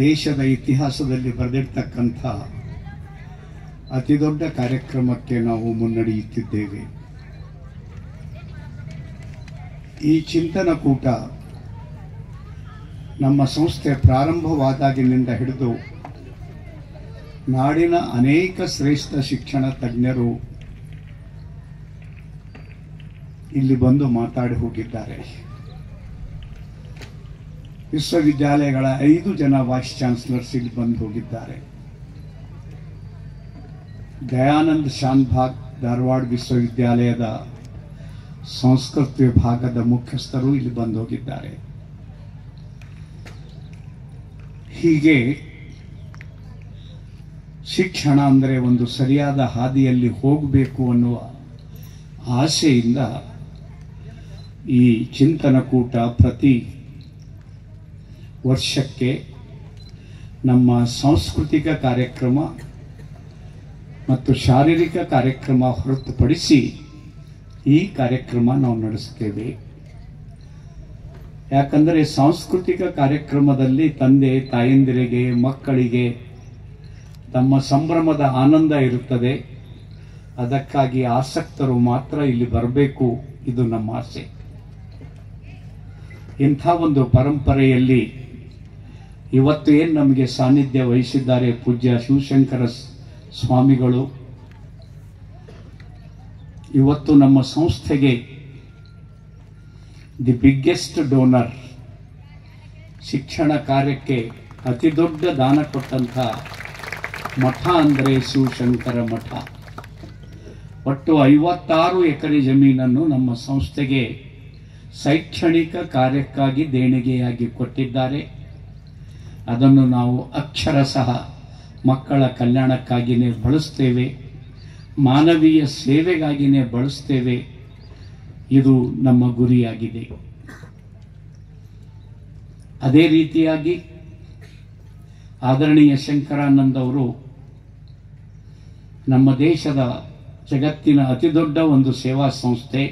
ದೇಶದ ಇತಿಹಾಸದಲ್ಲಿ ಬರೆದಿರ್ತಕ್ಕಂಥ ಅತಿದೊಡ್ಡ ಕಾರ್ಯಕ್ರಮಕ್ಕೆ ನಾವು ಮುನ್ನಡೆಯುತ್ತಿದ್ದೇವೆ. ಈ ಚಿಂತನ ಕೂಟ ನಮ್ಮ ಸಂಸ್ಥೆ ಪ್ರಾರಂಭವಾದಾಗಿನಿಂದ ಹಿಡಿದು ನಾಡಿನ ಅನೇಕ ಶ್ರೇಷ್ಠ ಶಿಕ್ಷಣ ತಜ್ಞರು ಇಲ್ಲಿ ಬಂದು ಮಾತಾಡಿ ಹೋಗಿದ್ದಾರೆ. ವಿಶ್ವವಿದ್ಯಾಲಯಗಳ 5 ಜನ ವೈಸ್ ಚಾನ್ಸಲರ್ಸ್ ಇಲ್ಲಿ ಬಂದು ಹೋಗಿದ್ದಾರೆ. ದಯಾನಂದ್ ಶಾನ್ಭಾಗ್ ಧಾರವಾಡ ವಿಶ್ವವಿದ್ಯಾಲಯದ ಸಂಸ್ಕೃತ ವಿಭಾಗದ ಮುಖ್ಯಸ್ಥರು ಇಲ್ಲಿ ಬಂದು ಹೋಗಿದ್ದಾರೆ. ಹೀಗೆ ಶಿಕ್ಷಣ ಅಂದರೆ ಒಂದು ಸರಿಯಾದ ಹಾದಿಯಲ್ಲಿ ಹೋಗಬೇಕು ಅನ್ನುವ ಆಸೆಯಿಂದ ಈ ಚಿಂತನ ಕೂಟ ಪ್ರತಿ ವರ್ಷಕ್ಕೆ ನಮ್ಮ ಸಾಂಸ್ಕೃತಿಕ ಕಾರ್ಯಕ್ರಮ ಮತ್ತು ಶಾರೀರಿಕ ಕಾರ್ಯಕ್ರಮ ಹೊರತುಪಡಿಸಿ ಈ ಕಾರ್ಯಕ್ರಮ ನಾವು ನಡೆಸ್ತೇವೆ. ಯಾಕಂದರೆ ಸಾಂಸ್ಕೃತಿಕ ಕಾರ್ಯಕ್ರಮದಲ್ಲಿ ತಂದೆ ತಾಯಂದಿರಿಗೆ ಮಕ್ಕಳಿಗೆ ತಮ್ಮ ಸಂಭ್ರಮದ ಆನಂದ ಇರುತ್ತದೆ. ಅದಕ್ಕಾಗಿ ಆಸಕ್ತರು ಮಾತ್ರ ಇಲ್ಲಿ ಬರಬೇಕು, ಇದು ನಮ್ಮ ಆಸೆ. ಇಂಥ ಒಂದು ಪರಂಪರೆಯಲ್ಲಿ ಇವತ್ತು ಏನು ನಮಗೆ ಸಾನ್ನಿಧ್ಯ ವಹಿಸಿದ್ದಾರೆ ಪೂಜ್ಯ ಶಿವಶಂಕರ ಸ್ವಾಮಿಗಳು, ಇವತ್ತು ನಮ್ಮ ಸಂಸ್ಥೆಗೆ ದಿ ಬಿಗ್ಗೆಸ್ಟ್ ಡೋನರ್, ಶಿಕ್ಷಣ ಕಾರ್ಯಕ್ಕೆ ಅತಿ ದೊಡ್ಡ ದಾನ ಕೊಟ್ಟಂಥ ಮಠ ಅಂದರೆ ಶಿವಶಂಕರ ಮಠ. ಒಟ್ಟು 56 ಎಕರೆ ಜಮೀನನ್ನು ನಮ್ಮ ಸಂಸ್ಥೆಗೆ ಶೈಕ್ಷಣಿಕ ಕಾರ್ಯಕ್ಕಾಗಿ ದೇಣಿಗೆಯಾಗಿ ಕೊಟ್ಟಿದ್ದಾರೆ. ಅದನ್ನು ನಾವು ಅಕ್ಷರಶಃ ಮಕ್ಕಳ ಕಲ್ಯಾಣಕ್ಕಾಗಿಯೇ ಬಳಸ್ತೇವೆ, ಮಾನವೀಯ ಸೇವೆಗಾಗಿಯೇ ಬಳಸ್ತೇವೆ. ಇದು ನಮ್ಮ ಗುರಿಯಾಗಿದೆ. ಅದೇ ರೀತಿಯಾಗಿ ಆದರಣೀಯ ಶಂಕರಾನಂದ್ ಅವರು ನಮ್ಮ ದೇಶದ ಜಗತ್ತಿನ ಅತಿದೊಡ್ಡ ಒಂದು ಸೇವಾ ಸಂಸ್ಥೆ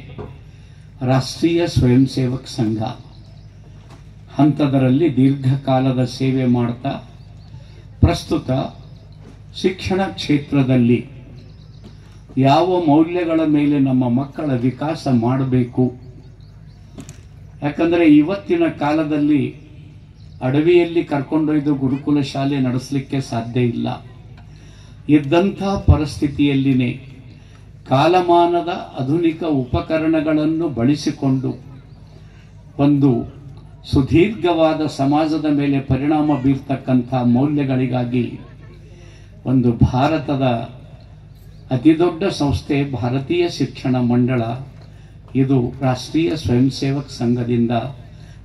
ರಾಷ್ಟ್ರೀಯ ಸ್ವಯಂ ಸೇವಕ ಸಂಘ ಹಂತದರಲ್ಲಿ ದೀರ್ಘಕಾಲದ ಸೇವೆ ಮಾಡ್ತಾ ಪ್ರಸ್ತುತ ಶಿಕ್ಷಣ ಕ್ಷೇತ್ರದಲ್ಲಿ ಯಾವ ಮೌಲ್ಯಗಳ ಮೇಲೆ ನಮ್ಮ ಮಕ್ಕಳ ವಿಕಾಸ ಮಾಡಬೇಕು. ಯಾಕಂದರೆ ಇವತ್ತಿನ ಕಾಲದಲ್ಲಿ ಅಡವಿಯಲ್ಲಿ ಕರ್ಕೊಂಡೊಯ್ದು ಗುರುಕುಲ ಶಾಲೆ ನಡೆಸಲಿಕ್ಕೆ ಸಾಧ್ಯ ಇಲ್ಲ. ಇದ್ದಂಥ ಪರಿಸ್ಥಿತಿಯಲ್ಲಿನೇ ಕಾಲಮಾನದ ಆಧುನಿಕ ಉಪಕರಣಗಳನ್ನು ಬಳಸಿಕೊಂಡು ಒಂದು ಸುದೀರ್ಘವಾದ ಸಮಾಜದ ಮೇಲೆ ಪರಿಣಾಮ ಬೀರ್ತಕ್ಕಂಥ ಮೌಲ್ಯಗಳಿಗಾಗಿ ಒಂದು ಭಾರತದ ಅತಿದೊಡ್ಡ ಸಂಸ್ಥೆ ಭಾರತೀಯ ಶಿಕ್ಷಣ ಮಂಡಳ, ಇದು ರಾಷ್ಟ್ರೀಯ ಸ್ವಯಂ ಸೇವಕ ಸಂಘದಿಂದ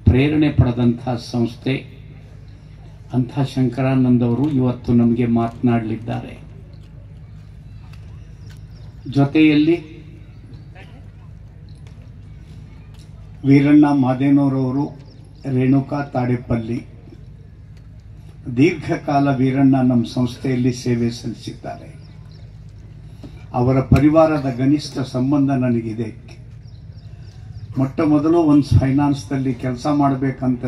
ಪ್ರೇರಣೆ ಪಡೆದಂಥ ಸಂಸ್ಥೆ. ಅಂಥ ಶಂಕರಾನಂದ್ ಅವರು ಇವತ್ತು ನಮಗೆ ಮಾತನಾಡಲಿದ್ದಾರೆ. ಜೊತೆಯಲ್ಲಿ ವೀರಣ್ಣ ಮಾದೇನೂರವರು, ರೇಣುಕಾ ತಾಡೇಪಲ್ಲಿ, ದೀರ್ಘಕಾಲ ವೀರಣ್ಣ ನಮ್ಮ ಸಂಸ್ಥೆಯಲ್ಲಿ ಸೇವೆ ಸಲ್ಲಿಸಿದ್ದಾರೆ. ಅವರ ಪರಿವಾರದ ಗನಿಷ್ಠ ಸಂಬಂಧ ನನಗಿದೆ. ಮೊಟ್ಟ ಮೊದಲು ಒಂದು ಫೈನಾನ್ಸ್ದಲ್ಲಿ ಕೆಲಸ ಮಾಡಬೇಕಂತ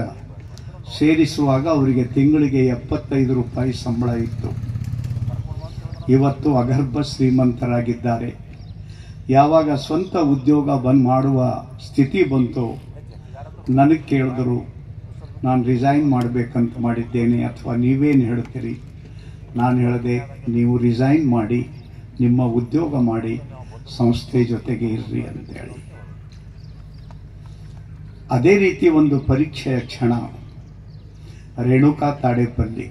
ಸೇರಿಸುವಾಗ ಅವರಿಗೆ ತಿಂಗಳಿಗೆ 75 ರೂಪಾಯಿ ಸಂಬಳ ಇತ್ತು. ಇವತ್ತು ಅಗರ್ಭ ಶ್ರೀಮಂತರಾಗಿದ್ದಾರೆ. ಯಾವಾಗ ಸ್ವಂತ ಉದ್ಯೋಗ ಮಾಡುವ ಸ್ಥಿತಿ ಬಂತು, ನನಗೆ ಕೇಳಿದ್ರು, ನಾನು ರಿಸೈನ್ ಮಾಡಬೇಕಂತ ಮಾಡಿದ್ದೇನೆ, ಅಥವಾ ನೀವೇನು ಹೇಳ್ತೀರಿ? ನಾನು ಹೇಳಿದೆ, ನೀವು ರಿಸೈನ್ ಮಾಡಿ, ನಿಮ್ಮ ಉದ್ಯೋಗ ಮಾಡಿ, ಸಂಸ್ಥೆ ಜೊತೆಗೆ ಇರ್ರಿ ಅಂತೇಳಿ. ಅದೇ ರೀತಿ ಒಂದು ಪರೀಕ್ಷೆಯ ಕ್ಷಣ ರೇಣುಕಾ ತಾಡೇಪಲ್ಲಿ.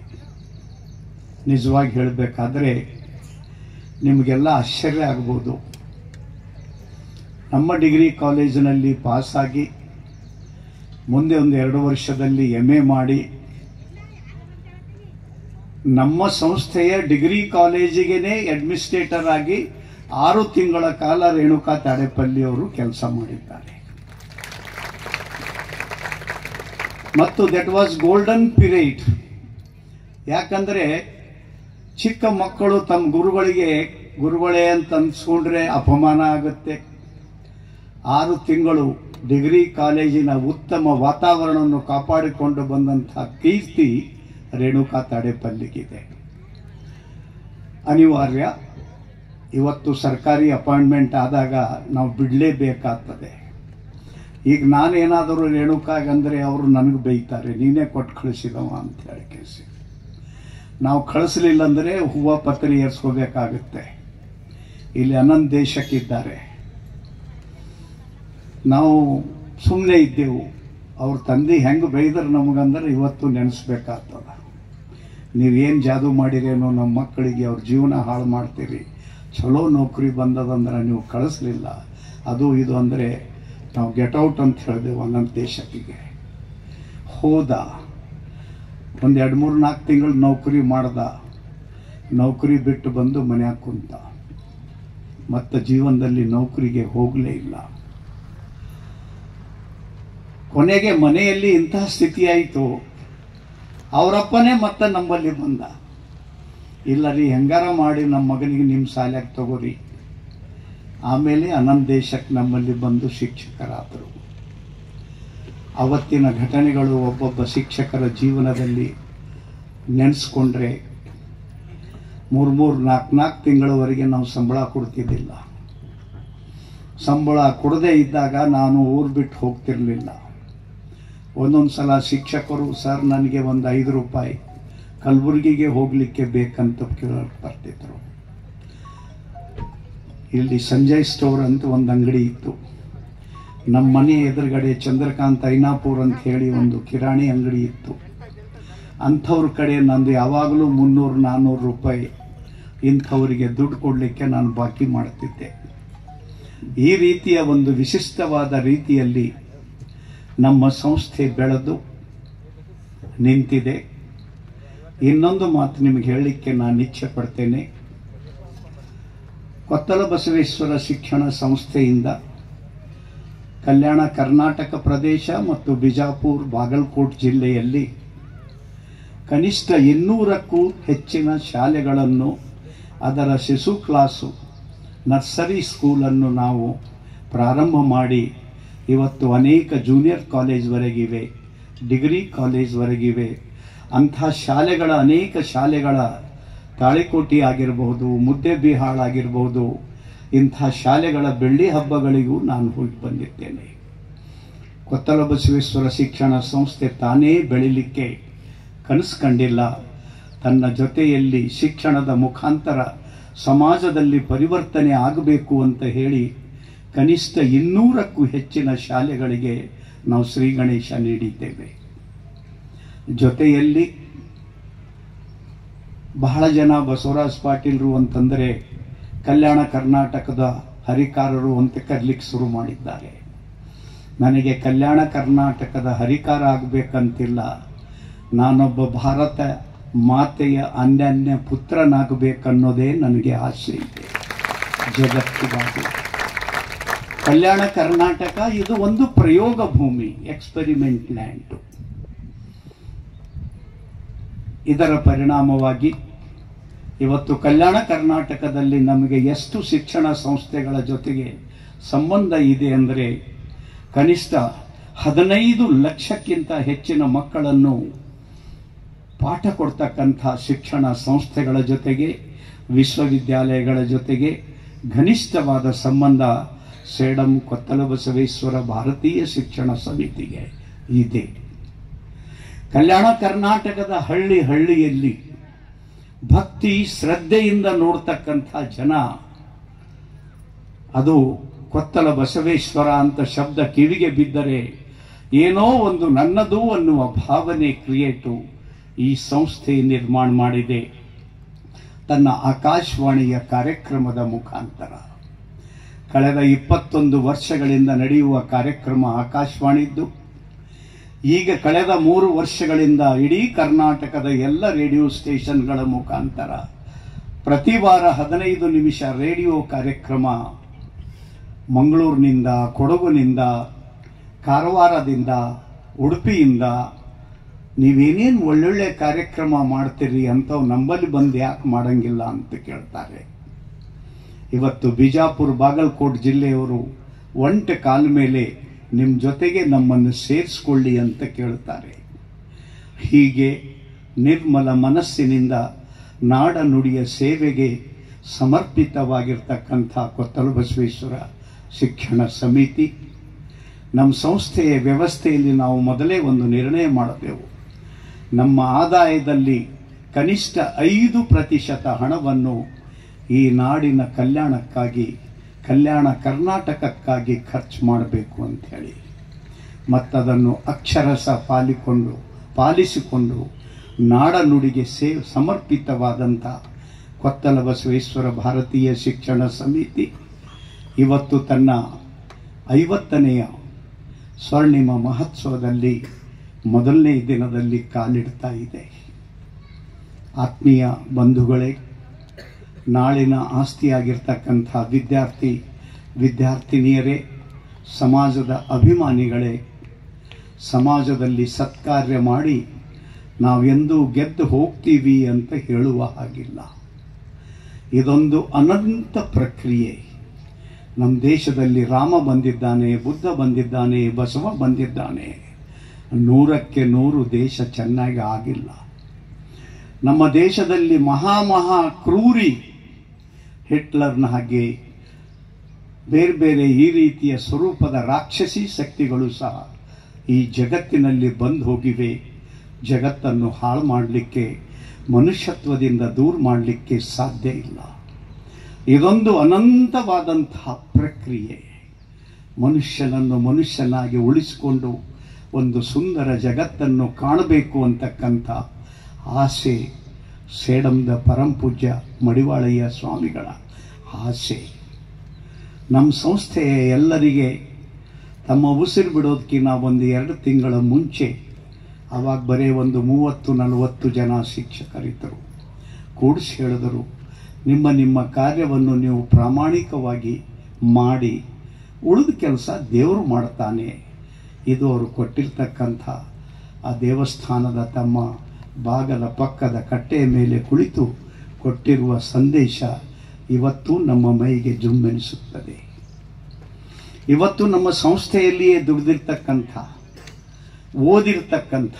ನಿಜವಾಗಿ ಹೇಳಬೇಕಾದ್ರೆ ನಿಮಗೆಲ್ಲ ಆಶ್ಚರ್ಯ ಆಗ್ಬೋದು. ನಮ್ಮ ಡಿಗ್ರಿ ಕಾಲೇಜಿನಲ್ಲಿ ಪಾಸಾಗಿ ಮುಂದೆ ಒಂದು 2 ವರ್ಷದಲ್ಲಿ MA ಮಾಡಿ ನಮ್ಮ ಸಂಸ್ಥೆಯ ಡಿಗ್ರಿ ಕಾಲೇಜಿಗೆ ಅಡ್ಮಿನಿಸ್ಟ್ರೇಟರ್ ಆಗಿ 6 ತಿಂಗಳ ಕಾಲ ರೇಣುಕಾ ತಾಡೇಪಲ್ಲಿ ಅವರು ಕೆಲಸ ಮಾಡಿದ್ದಾರೆ. ಮತ್ತು ದಟ್ ವಾಸ್ ಗೋಲ್ಡನ್ ಪೀರಿಯಡ್. ಯಾಕಂದ್ರೆ ಚಿಕ್ಕ ಮಕ್ಕಳು ತಮ್ಮ ಗುರುಗಳೇ ಅಂತ ಅನ್ಸ್ಕೊಂಡ್ರೆ ಅಪಮಾನ ಆಗುತ್ತೆ. 6 ತಿಂಗಳು ಡಿಗ್ರಿ ಕಾಲೇಜಿನ ಉತ್ತಮ ವಾತಾವರಣವನ್ನು ಕಾಪಾಡಿಕೊಂಡು ಬಂದಂತಹ ಕೀರ್ತಿ ರೇಣುಕಾ ತಾಡೇಪಲ್ಲಿಗಿದೆ. ಅನಿವಾರ್ಯ. ಇವತ್ತು ಸರ್ಕಾರಿ ಅಪಾಯಿಂಟ್ಮೆಂಟ್ ಆದಾಗ ನಾವು ಬಿಡಲೇಬೇಕಾಗ್ತದೆ. ಈಗ ನಾನೇನಾದರೂ ರೇಣುಕಾಗಂದರೆ ಅವರು ನನಗೆ ಬೈತಾರೆ, ನೀನೇ ಕೊಟ್ಟು ಕಳಿಸಿದವ ಅಂತ ಹೇಳಿ ಕೇಸಿ. ನಾವು ಕಳಿಸ್ಲಿಲ್ಲ ಅಂದರೆ ಹೂವು ಪತ್ರಿ ಏರ್ಸ್ಕೋಬೇಕಾಗುತ್ತೆ. ಇಲ್ಲಿ ಅನಂತ ದೇಶಕ್ಕಿದ್ದಾರೆ, ನಾವು ಸುಮ್ಮನೆ ಇದ್ದೆವು. ಅವ್ರ ತಂದೆ ಹೆಂಗೆ ಬೈದ್ರೆ ನಮಗಂದ್ರೆ ಇವತ್ತು ನೆನೆಸ್ಬೇಕಾಗ್ತದ. ನೀವೇನು ಜಾದು ಮಾಡಿರೇನೋ ನಮ್ಮ ಮಕ್ಕಳಿಗೆ ಅವ್ರ ಜೀವನ ಹಾಳು ಮಾಡ್ತೀರಿ, ಚಲೋ ನೌಕರಿ ಬಂದದಂದ್ರೆ ನೀವು ಕಳಿಸ್ಲಿಲ್ಲ, ಅದು ಇದು ಅಂದರೆ ನಾವು ಗೆಟ್ ಔಟ್ ಅಂತ ಹೇಳಿದೆವು. ಅನಂತ ದೇಶಕ್ಕಿಗೆ ಹೋದ, ಒಂದು 2-3-4 ತಿಂಗಳು ನೌಕರಿ ಮಾಡ್ದ. ನೌಕರಿ ಬಿಟ್ಟು ಬಂದು ಮನ್ಯಾಗ ಕುಂತ. ಮತ್ತು ಜೀವನದಲ್ಲಿ ನೌಕರಿಗೆ ಹೋಗಲೇ ಇಲ್ಲ. ಕೊನೆಗೆ ಮನೆಯಲ್ಲಿ ಇಂತಹ ಸ್ಥಿತಿ ಆಯಿತು, ಅವರಪ್ಪನೇ ಮತ್ತೆ ನಮ್ಮಲ್ಲಿ ಬಂದ. ಇಲ್ಲ ರೀ, ಹೆಂಗಾರ ಮಾಡಿ ನಮ್ಮ ಮಗನಿಗೆ ನಿಮ್ಮ ಶಾಲೆಗೆ ತಗೋರಿ. ಆಮೇಲೆ ಅನಂತ ದೇಶಕ್ಕೆ ನಮ್ಮಲ್ಲಿ ಬಂದು ಶಿಕ್ಷಕರಾದರು. ಅವತ್ತಿನ ಘಟನೆಗಳು ಒಬ್ಬೊಬ್ಬ ಶಿಕ್ಷಕರ ಜೀವನದಲ್ಲಿ ನೆನೆಸ್ಕೊಂಡ್ರೆ 3-4 ತಿಂಗಳವರೆಗೆ ನಾವು ಸಂಬಳ ಕೊಡ್ತಿದ್ದಿಲ್ಲ. ಸಂಬಳ ಕೊಡದೇ ಇದ್ದಾಗ ನಾನು ಊರು ಬಿಟ್ಟು ಹೋಗ್ತಿರ್ಲಿಲ್ಲ. ಒಂದೊಂದು ಸಲ ಶಿಕ್ಷಕರು, ಸರ್ ನನಗೆ ಒಂದು 5 ರೂಪಾಯಿ ಕಲಬುರಗಿಗೆ ಹೋಗಲಿಕ್ಕೆ ಬೇಕಂತ ಕೇಳೋಕೆ ಬರ್ತಿದ್ರು. ಇಲ್ಲಿ ಸಂಜಯ್ ಸ್ಟೋರ್ ಅಂತ ಒಂದು ಅಂಗಡಿ ಇತ್ತು. ನಮ್ಮ ಮನೆ ಎದುರುಗಡೆ ಚಂದ್ರಕಾಂತ್ ಐನಾಪುರ್ ಅಂತ ಹೇಳಿ ಒಂದು ಕಿರಾಣಿ ಅಂಗಡಿ ಇತ್ತು. ಅಂಥವ್ರ ಕಡೆ ನಂದು ಯಾವಾಗಲೂ 300-400 ರೂಪಾಯಿ ಇಂಥವರಿಗೆ ದುಡ್ಡು ಕೊಡಲಿಕ್ಕೆ ನಾನು ಬಾಕಿ ಮಾಡ್ತಿದ್ದೆ. ಈ ರೀತಿಯ ಒಂದು ವಿಶಿಷ್ಟವಾದ ರೀತಿಯಲ್ಲಿ ನಮ್ಮ ಸಂಸ್ಥೆ ಬೆಳೆದು ನಿಂತಿದೆ. ಇನ್ನೊಂದು ಮಾತು ನಿಮಗೆ ಹೇಳಲಿಕ್ಕೆ ನಾನು ಇಚ್ಛೆ ಪಡ್ತೇನೆ. ಕೊತ್ತಲ ಬಸವೇಶ್ವರ ಶಿಕ್ಷಣ ಸಂಸ್ಥೆಯಿಂದ ಕಲ್ಯಾಣ ಕರ್ನಾಟಕ ಪ್ರದೇಶ ಮತ್ತು ಬಿಜಾಪುರ ಬಾಗಲಕೋಟ್ ಜಿಲ್ಲೆಯಲ್ಲಿ ಕನಿಷ್ಠ 200ಕ್ಕೂ ಹೆಚ್ಚಿನ ಶಾಲೆಗಳನ್ನು, ಅದರ ಶಿಶು ಕ್ಲಾಸು, ನರ್ಸರಿ ಸ್ಕೂಲನ್ನು ನಾವು ಪ್ರಾರಂಭ ಮಾಡಿ ಇವತ್ತು ಅನೇಕ ಜೂನಿಯರ್ ಕಾಲೇಜ್ವರೆಗಿವೆ, ಡಿಗ್ರಿ ಕಾಲೇಜ್ವರೆಗಿವೆ. ಅಂಥ ಶಾಲೆಗಳ, ಅನೇಕ ಶಾಲೆಗಳ, ತಾಳಿಕೋಟಿ ಆಗಿರಬಹುದು, ಮುದ್ದೇಬಿಹಾಳ್ ಆಗಿರಬಹುದು, ಇಂಥ ಶಾಲೆಗಳ ಬೆಳ್ಳಿ ಹಬ್ಬಗಳಿಗೂ ನಾನು ಹೋಗಿ ಬಂದಿದ್ದೇನೆ. ಕೊತ್ತಲ ಬಸವೇಶ್ವರ ಶಿಕ್ಷಣ ಸಂಸ್ಥೆ ತಾನೇ ಬೆಳಿಲಿಕ್ಕೆ ಕನಸು ಕಂಡಿಲ್ಲ. ತನ್ನ ಜೊತೆಯಲ್ಲಿ ಶಿಕ್ಷಣದ ಮುಖಾಂತರ ಸಮಾಜದಲ್ಲಿ ಪರಿವರ್ತನೆ ಆಗಬೇಕು ಅಂತ ಹೇಳಿ ಕನಿಷ್ಠ 200ಕ್ಕೂ ಹೆಚ್ಚಿನ ಶಾಲೆಗಳಿಗೆ ನಾವು ಶ್ರೀ ಗಣೇಶ ನೀಡಿದ್ದೇವೆ. ಜೊತೆಯಲ್ಲಿ ಬಹಳ ಜನ ಬಸವರಾಜ್ ಪಾಟೀಲ್ರು ಅಂತಂದರೆ ಕಲ್ಯಾಣ ಕರ್ನಾಟಕದ ಹರಿಕಾರರು ಅಂತ ಕರೀಲಿಕ್ಕೆ ಶುರು ಮಾಡಿದ್ದಾರೆ. ನನಗೆ ಕಲ್ಯಾಣ ಕರ್ನಾಟಕದ ಹರಿಕಾರ ಆಗಬೇಕಂತಿಲ್ಲ, ನಾನೊಬ್ಬ ಭಾರತ ಮಾತೆಯ ಅನ್ಯಾನ್ಯ ಪುತ್ರನಾಗಬೇಕನ್ನೋದೇ ನನಗೆ ಆಸೆ ಇದೆ. ಜಗತ್ತಿಗಾಗಿ ಕಲ್ಯಾಣ ಕರ್ನಾಟಕ ಇದು ಒಂದು ಪ್ರಯೋಗ ಭೂಮಿ, ಎಕ್ಸ್ಪೆರಿಮೆಂಟ್ ಲ್ಯಾಂಡ್. ಇದರ ಪರಿಣಾಮವಾಗಿ ಇವತ್ತು ಕಲ್ಯಾಣ ಕರ್ನಾಟಕದಲ್ಲಿ ನಮಗೆ ಎಷ್ಟು ಶಿಕ್ಷಣ ಸಂಸ್ಥೆಗಳ ಜೊತೆಗೆ ಸಂಬಂಧ ಇದೆ ಅಂದರೆ ಕನಿಷ್ಠ 15 ಲಕ್ಷಕ್ಕಿಂತ ಹೆಚ್ಚಿನ ಮಕ್ಕಳನ್ನು ಪಾಠ ಕೊಡ್ತಕ್ಕಂಥ ಶಿಕ್ಷಣ ಸಂಸ್ಥೆಗಳ ಜೊತೆಗೆ, ವಿಶ್ವವಿದ್ಯಾಲಯಗಳ ಜೊತೆಗೆ ಘನಿಷ್ಠವಾದ ಸಂಬಂಧ ಸೇಡಂ ಕೊತ್ತಲ ಬಸವೇಶ್ವರ ಭಾರತೀಯ ಶಿಕ್ಷಣ ಸಮಿತಿಗೆ ಇದೆ. ಕಲ್ಯಾಣ ಕರ್ನಾಟಕದ ಹಳ್ಳಿಯಲ್ಲಿ ಭಕ್ತಿ ಶ್ರದ್ಧೆಯಿಂದ ನೋಡ್ತಕ್ಕಂಥ ಜನ, ಅದು ಕೊತ್ತಲ ಬಸವೇಶ್ವರ ಅಂತ ಶಬ್ದ ಕಿವಿಗೆ ಬಿದ್ದರೆ ಏನೋ ಒಂದು ನನ್ನದು ಅನ್ನುವ ಭಾವನೆ ಕ್ರಿಯೇಟು ಈ ಸಂಸ್ಥೆ ನಿರ್ಮಾಣ ಮಾಡಿದೆ ತನ್ನ ಆಕಾಶವಾಣಿಯ ಕಾರ್ಯಕ್ರಮದ ಮುಖಾಂತರ. ಕಳೆದ 21 ವರ್ಷಗಳಿಂದ ನಡೆಯುವ ಕಾರ್ಯಕ್ರಮ ಆಕಾಶವಾಣಿದ್ದು, ಈಗ ಕಳೆದ 3 ವರ್ಷಗಳಿಂದ ಇಡೀ ಕರ್ನಾಟಕದ ಎಲ್ಲ ರೇಡಿಯೋ ಸ್ಟೇಷನ್ಗಳ ಮುಖಾಂತರ ಪ್ರತಿ ವಾರ 15 ನಿಮಿಷ ರೇಡಿಯೋ ಕಾರ್ಯಕ್ರಮ ಮಂಗಳೂರಿನಿಂದ, ಕೊಡಗುನಿಂದ, ಕಾರವಾರದಿಂದ, ಉಡುಪಿಯಿಂದ ನೀವೇನೇನು ಒಳ್ಳೊಳ್ಳೆ ಕಾರ್ಯಕ್ರಮ ಮಾಡ್ತೀರಿ ಅಂಥವು ನಮ್ಮಲ್ಲಿ ಬಂದು ಯಾಕೆ ಮಾಡಂಗಿಲ್ಲ ಅಂತ ಕೇಳ್ತಾರೆ. ಇವತ್ತು ಬಿಜಾಪುರ ಬಾಗಲಕೋಟ್ ಜಿಲ್ಲೆಯವರು ಒಂಟ ಕಾಲ ಮೇಲೆ ನಿಮ್ಮ ಜೊತೆಗೆ ನಮ್ಮನ್ನು ಸೇರಿಸ್ಕೊಳ್ಳಿ ಅಂತ ಕೇಳ್ತಾರೆ. ಹೀಗೆ ನಿರ್ಮಲ ಮನಸ್ಸಿನಿಂದ ನಾಡ ನುಡಿಯ ಸೇವೆಗೆ ಸಮರ್ಪಿತವಾಗಿರ್ತಕ್ಕಂಥ ಕೊತ್ತಲು ಬಸವೇಶ್ವರ ಶಿಕ್ಷಣ ಸಮಿತಿ ನಮ್ಮ ಸಂಸ್ಥೆಯ ವ್ಯವಸ್ಥೆಯಲ್ಲಿ ನಾವು ಮೊದಲೇ ಒಂದು ನಿರ್ಣಯ ಮಾಡಬೇಕು. ನಮ್ಮ ಆದಾಯದಲ್ಲಿ ಕನಿಷ್ಠ 5% ಹಣವನ್ನು ಈ ನಾಡಿನ ಕಲ್ಯಾಣಕ್ಕಾಗಿ, ಕಲ್ಯಾಣ ಕರ್ನಾಟಕಕ್ಕಾಗಿ ಖರ್ಚು ಮಾಡಬೇಕು ಅಂಥೇಳಿ, ಮತ್ತದನ್ನು ಅಕ್ಷರಶಃ ಪಾಲಿಸಿಕೊಂಡು ನಾಡ ನುಡಿಗೆ ಸಮರ್ಪಿತವಾದಂಥ ಕೊತ್ತಲ ಬಸವೇಶ್ವರ ಭಾರತೀಯ ಶಿಕ್ಷಣ ಸಮಿತಿ ಇವತ್ತು ತನ್ನ 50ನೇಯ ಸ್ವರ್ಣಿಮ ಮಹೋತ್ಸವದಲ್ಲಿ ಮೊದಲನೇ ದಿನದಲ್ಲಿ ಕಾಲಿಡ್ತಾ ಇದೆ. ಆತ್ಮೀಯ ಬಂಧುಗಳೇ, ನಾಳಿನ ಆಸ್ತಿಯಾಗಿರ್ತಕ್ಕಂಥ ವಿದ್ಯಾರ್ಥಿನಿಯರೇ, ಸಮಾಜದ ಅಭಿಮಾನಿಗಳೇ, ಸಮಾಜದಲ್ಲಿ ಸತ್ಕಾರ್ಯ ಮಾಡಿ ನಾವೆಂದೂ ಗೆದ್ದು ಹೋಗ್ತೀವಿ ಅಂತ ಹೇಳುವ ಹಾಗಿಲ್ಲ. ಇದೊಂದು ಅನಂತ ಪ್ರಕ್ರಿಯೆ. ನಮ್ಮ ದೇಶದಲ್ಲಿ ರಾಮ ಬಂದಿದ್ದಾನೆ, ಬುದ್ಧ ಬಂದಿದ್ದಾನೆ, ಬಸವ ಬಂದಿದ್ದಾನೆ. 100ಕ್ಕೆ 100 ದೇಶ ಚೆನ್ನಾಗಿ ಆಗಿಲ್ಲ. ನಮ್ಮ ದೇಶದಲ್ಲಿ ಮಹಾ ಕ್ರೂರಿ ಹಿಟ್ಲರ್ನ ಹಾಗೆ ಬೇರೆ ಬೇರೆ ಈ ರೀತಿಯ ಸ್ವರೂಪದ ರಾಕ್ಷಸಿ ಶಕ್ತಿಗಳು ಸಹ ಈ ಜಗತ್ತಿನಲ್ಲಿ ಬಂದು ಹೋಗಿವೆ. ಜಗತ್ತನ್ನು ಹಾಳು ಮಾಡಲಿಕ್ಕೆ, ಮನುಷ್ಯತ್ವದಿಂದ ದೂರ ಮಾಡಲಿಕ್ಕೆ ಸಾಧ್ಯ ಇಲ್ಲ. ಇದೊಂದು ಅನಂತವಾದಂತಹ ಪ್ರಕ್ರಿಯೆ. ಮನುಷ್ಯನನ್ನು ಮನುಷ್ಯನಾಗಿ ಉಳಿಸಿಕೊಂಡು ಒಂದು ಸುಂದರ ಜಗತ್ತನ್ನು ಕಾಣಬೇಕು ಅಂತಕ್ಕಂಥ ಆಸೆ ಸೇಡಂದ ಪರಂಪೂಜ್ಯ ಮಡಿವಾಳಯ್ಯ ಸ್ವಾಮಿಗಳ ಆಸೆ. ನಮ್ಮ ಸಂಸ್ಥೆಯ ಎಲ್ಲರಿಗೆ ತಮ್ಮ ಉಸಿರು ಬಿಡೋದಕ್ಕಿಂತ 1-2 ತಿಂಗಳ ಮುಂಚೆ, ಆವಾಗ ಬರೀ ಒಂದು 30-40 ಜನ ಶಿಕ್ಷಕರಿದ್ದರು, ಕೂಡಿಸಿ ಹೇಳಿದರು, ನಿಮ್ಮ ಕಾರ್ಯವನ್ನು ನೀವು ಪ್ರಾಮಾಣಿಕವಾಗಿ ಮಾಡಿ, ಉಳಿದ ಕೆಲಸ ದೇವರು ಮಾಡ್ತಾನೆ. ಇದು ಅವರು ಕೊಟ್ಟಿರ್ತಕ್ಕಂಥ ಆ ದೇವಸ್ಥಾನದ ತಮ್ಮ ಬಾಗಲ ಪಕ್ಕದ ಕಟ್ಟೆಯ ಮೇಲೆ ಕುಳಿತು ಕೊಟ್ಟಿರುವ ಸಂದೇಶ ಇವತ್ತು ನಮ್ಮ ಮೈಗೆ ಜುಮ್ಮೆನಿಸುತ್ತದೆ. ಇವತ್ತು ನಮ್ಮ ಸಂಸ್ಥೆಯಲ್ಲಿಯೇ ದುಡಿದಿರ್ತಕ್ಕಂಥ, ಓದಿರ್ತಕ್ಕಂಥ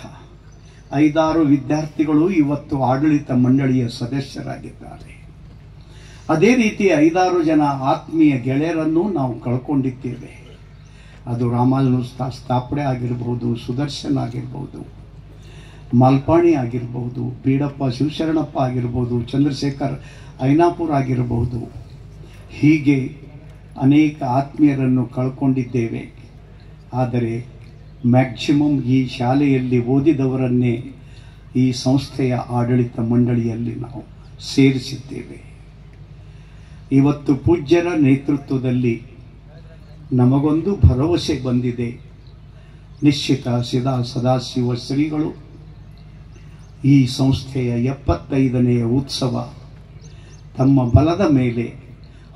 5-6 ವಿದ್ಯಾರ್ಥಿಗಳು ಇವತ್ತು ಆಡಳಿತ ಮಂಡಳಿಯ ಸದಸ್ಯರಾಗಿದ್ದಾರೆ. ಅದೇ ರೀತಿ 5-6 ಜನ ಆತ್ಮೀಯ ಗೆಳೆಯರನ್ನು ನಾವು ಕಳ್ಕೊಂಡಿದ್ದೇವೆ. ಅದು ರಾಮಾನು ಸ್ಥಾಪನೆ ಆಗಿರ್ಬೋದು, ಸುದರ್ಶನ್ ಆಗಿರ್ಬೋದು, ಮಾಲ್ಪಾಣಿ ಆಗಿರ್ಬೋದು, ಬೀಡಪ್ಪ ಶಿವಶರಣಪ್ಪ ಆಗಿರ್ಬೋದು, ಚಂದ್ರಶೇಖರ್ ಐನಾಪುರ ಆಗಿರಬಹುದು. ಹೀಗೆ ಅನೇಕ ಆತ್ಮೀಯರನ್ನು ಕಳ್ಕೊಂಡಿದ್ದೇವೆ. ಆದರೆ ಮ್ಯಾಕ್ಸಿಮಮ್ ಈ ಶಾಲೆಯಲ್ಲಿ ಓದಿದವರನ್ನೇ ಈ ಸಂಸ್ಥೆಯ ಆಡಳಿತ ಮಂಡಳಿಯಲ್ಲಿ ನಾವು ಸೇರಿಸಿದ್ದೇವೆ. ಇವತ್ತು ಪೂಜ್ಯರ ನೇತೃತ್ವದಲ್ಲಿ ನಮಗೊಂದು ಭರವಸೆ ಬಂದಿದೆ. ನಿಶ್ಚಿತ ಸದಾಶಿವ ಶ್ರೀಗಳು ಈ ಸಂಸ್ಥೆಯ 75ನೇಯ ಉತ್ಸವ ತಮ್ಮ ಬಲದ ಮೇಲೆ,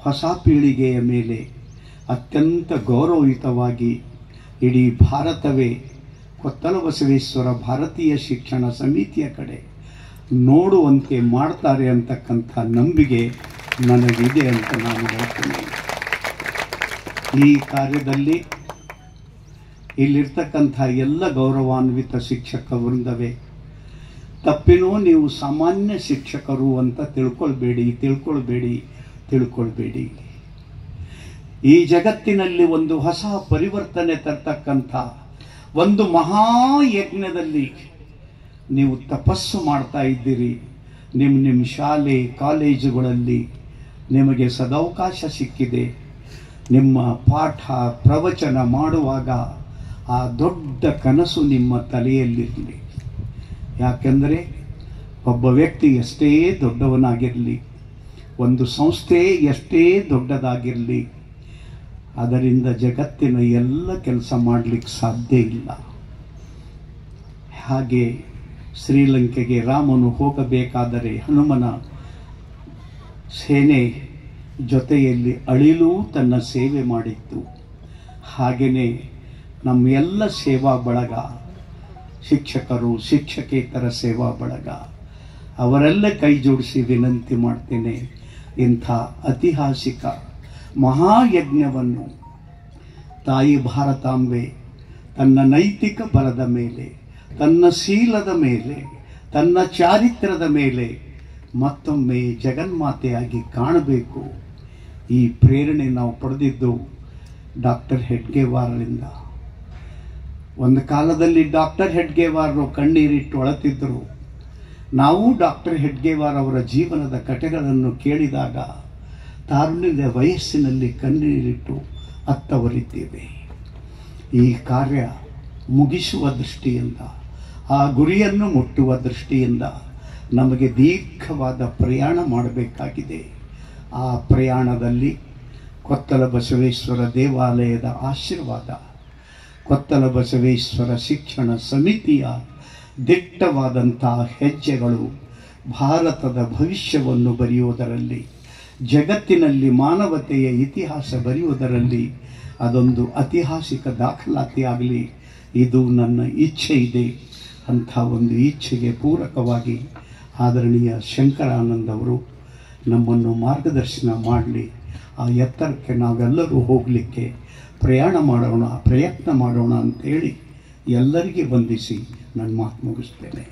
ಹೊಸ ಪೀಳಿಗೆಯ ಮೇಲೆ ಅತ್ಯಂತ ಗೌರವಯುತವಾಗಿ ಇಡೀ ಭಾರತವೇ ಕೊತ್ತಲ ಬಸವೇಶ್ವರ ಭಾರತೀಯ ಶಿಕ್ಷಣ ಸಮಿತಿಯ ಕಡೆ ನೋಡುವಂತೆ ಮಾಡ್ತಾರೆ ಅಂತಕ್ಕಂಥ ನಂಬಿಕೆ ನನಗಿದೆ ಅಂತ ನಾನು ಹೇಳ್ತೇನೆ. ಈ ಕಾರ್ಯದಲ್ಲಿ ಇಲ್ಲಿರ್ತಕ್ಕಂಥ ಎಲ್ಲ ಗೌರವಾನ್ವಿತ ಶಿಕ್ಷಕ ವೃಂದವೇ, ತಪ್ಪಿನೂ ನೀವು ಸಾಮಾನ್ಯ ಶಿಕ್ಷಕರು ಅಂತ ತಿಳ್ಕೊಳ್ಬೇಡಿ. ಈ ಜಗತ್ತಿನಲ್ಲಿ ಒಂದು ಹೊಸ ಪರಿವರ್ತನೆ ತರ್ತಕ್ಕಂಥ ಒಂದು ಮಹಾಯಜ್ಞದಲ್ಲಿ ನೀವು ತಪಸ್ಸು ಮಾಡ್ತಾ ಇದ್ದೀರಿ. ನಿಮ್ಮ ಶಾಲೆ ಕಾಲೇಜುಗಳಲ್ಲಿ ನಿಮಗೆ ಸದವಕಾಶ ಸಿಕ್ಕಿದೆ. ನಿಮ್ಮ ಪಾಠ ಪ್ರವಚನ ಮಾಡುವಾಗ ಆ ದೊಡ್ಡ ಕನಸು ನಿಮ್ಮ ತಲೆಯಲ್ಲಿರಲಿ. ಯಾಕೆಂದರೆ ಒಬ್ಬ ವ್ಯಕ್ತಿ ಎಷ್ಟೇ ದೊಡ್ಡವನಾಗಿರಲಿ, ಒಂದು ಸಂಸ್ಥೆ ಎಷ್ಟೇ ದೊಡ್ಡದಾಗಿರಲಿ, ಅದರಿಂದ ಜಗತ್ತಿನ ಎಲ್ಲ ಕೆಲಸ ಮಾಡಲಿಕ್ಕೆ ಸಾಧ್ಯ ಇಲ್ಲ. ಹಾಗೆ ಶ್ರೀಲಂಕೆಗೆ ರಾಮನು ಹೋಗಬೇಕಾದರೆ ಹನುಮನ ಸೇನೆ ಜೊತೆಯಲ್ಲಿ ಅಳಿಲು ತನ್ನ ಸೇವೆ ಮಾಡಿತ್ತು. ಹಾಗೆಯೇ ನಮ್ಮ ಎಲ್ಲ ಸೇವಾ ಬಳಗ, ಶಿಕ್ಷಕರು, ಶಿಕ್ಷಕೇತರ ಸೇವಾ ಬಳಗ, ಅವರೆಲ್ಲ ಕೈ ಜೋಡಿಸಿ ವಿನಂತಿ ಮಾಡ್ತೇನೆ, ಇಂಥ ಐತಿಹಾಸಿಕ ಮಹಾಯಜ್ಞವನ್ನು ತಾಯಿ ಭಾರತಾಂಬೆ ತನ್ನ ನೈತಿಕ ಬಲದ ಮೇಲೆ, ತನ್ನ ಶೀಲದ ಮೇಲೆ, ತನ್ನ ಚಾರಿತ್ರ್ಯದ ಮೇಲೆ ಮತ್ತೊಮ್ಮೆ ಜಗನ್ಮಾತೆಯಾಗಿ ಕಾಣಬೇಕು. ಈ ಪ್ರೇರಣೆ ನಾವು ಪಡೆದಿದ್ದು ಡಾಕ್ಟರ್ ಹೆಡ್ಗೇವಾರರಿಂದ. ಒಂದು ಕಾಲದಲ್ಲಿ ಡಾಕ್ಟರ್ ಹೆಡ್ಗೇವಾರರು ಕಣ್ಣೀರಿಟ್ಟು ಅಳತಿದ್ದರು. ನಾವು ಡಾಕ್ಟರ್ ಹೆಡ್ಗೇವಾರ್ ಅವರ ಜೀವನದ ಕಥೆಗಳನ್ನು ಕೇಳಿದಾಗ ತಾರುಣ್ಯದ ವಯಸ್ಸಿನಲ್ಲಿ ಕಣ್ಣೀರಿಟ್ಟು ಅತ್ತವರಿದ್ದೇವೆ. ಈ ಕಾರ್ಯ ಮುಗಿಸುವ ದೃಷ್ಟಿಯಿಂದ, ಆ ಗುರಿಯನ್ನು ಮುಟ್ಟುವ ದೃಷ್ಟಿಯಿಂದ ನಮಗೆ ದೀರ್ಘವಾದ ಪ್ರಯಾಣ ಮಾಡಬೇಕಾಗಿದೆ. ಆ ಪ್ರಯಾಣದಲ್ಲಿ ಕೊತ್ತಲ ಬಸವೇಶ್ವರ ದೇವಾಲಯದ ಆಶೀರ್ವಾದ, ಕೊತ್ತಲ ಬಸವೇಶ್ವರ ಶಿಕ್ಷಣ ಸಮಿತಿಯ ದಿಟ್ಟವಾದಂಥ ಹೆಜ್ಜೆಗಳು ಭಾರತದ ಭವಿಷ್ಯವನ್ನು ಬರೆಯುವುದರಲ್ಲಿ, ಜಗತ್ತಿನಲ್ಲಿ ಮಾನವತೆಯ ಇತಿಹಾಸ ಬರೆಯುವುದರಲ್ಲಿ ಅದೊಂದು ಐತಿಹಾಸಿಕ ದಾಖಲಾತಿಯಾಗಲಿ, ಇದು ನನ್ನ ಇಚ್ಛೆ ಇದೆ. ಅಂಥ ಒಂದು ಇಚ್ಛೆಗೆ ಪೂರಕವಾಗಿ ಆದರಣೀಯ ಶಂಕರಾನಂದ್ ಅವರು ನಮ್ಮನ್ನು ಮಾರ್ಗದರ್ಶನ ಮಾಡಲಿ. ಆ ಎತ್ತರಕ್ಕೆ ನಾವೆಲ್ಲರೂ ಹೋಗಲಿಕ್ಕೆ ಪ್ರಯತ್ನ ಮಾಡೋಣ ಅಂತೇಳಿ ಎಲ್ಲರಿಗೆ ವಂದಿಸಿ ನನ್ನ ಮಾತು ಮುಗಿಸ್ತೇನೆ.